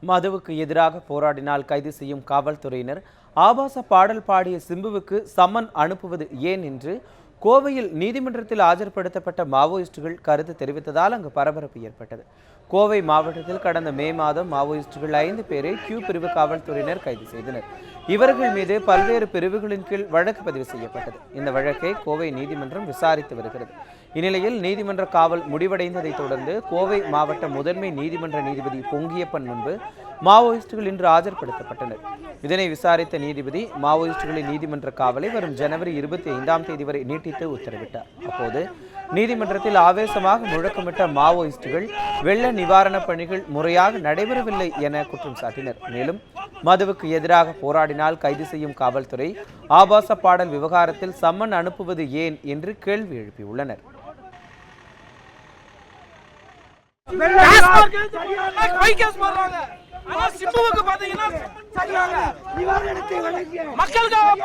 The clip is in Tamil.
மதுவுக்கு எதிராக போராடினால் கைது செய்யும் காவல்துறையினர் ஆபாச பாடல் பாடிய சிம்புவுக்கு சம்மன் அனுப்புவது ஏன் என்று கோவையில் நீதிமன்றத்தில் ஆஜர்படுத்தப்பட்ட மாவோயிஸ்டுகள் கருத்து தெரிவித்ததால் அங்கு பரபரப்பு ஏற்பட்டது. கோவை மாவட்டத்தில் கடந்த மே மாதம் மாவோயிஸ்டுகள் 5 பேரை கியூ பிரிவு காவல்துறையினர் கைது செய்தனர். இவர்கள் மீது பல்வேறு பிரிவுகளின் கீழ் வழக்கு பதிவு செய்யப்பட்டது. இந்த வழக்கை கோவை நீதிமன்றம் விசாரித்து வருகிறது. இந்நிலையில் நீதிமன்ற காவல் முடிவடைந்ததை தொடர்ந்து கோவை மாவட்ட முதன்மை நீதிமன்ற நீதிபதி பொங்கியப்பன் முன்பு மாவோயிஸ்டுகள் இன்று ஆஜர்படுத்தப்பட்டனர். இதனை விசாரித்த நீதிபதி மாவோயிஸ்டுகளின் நீதிமன்ற காவலை வரும் ஜனவரி 25ஆம் தேதி வரை நீட்டித்து உத்தரவிட்டார். அப்போது நீதிமன்றத்தில் ஆவேசமாக முழக்கமிட்ட மாவோயிஸ்டுகள் வெள்ள நிவாரணப் பணிகள் முறையாக நடைபெறவில்லை என குற்றம் சாட்டினர். மேலும் மதுவுக்கு எதிராக போராடினால் கைது செய்யும் காவல்துறை ஆபாச பாடல் விவகாரத்தில் சம்மன் அனுப்புவது ஏன் என்று கேள்வி எழுப்பியுள்ளனர். மக்களுக்காக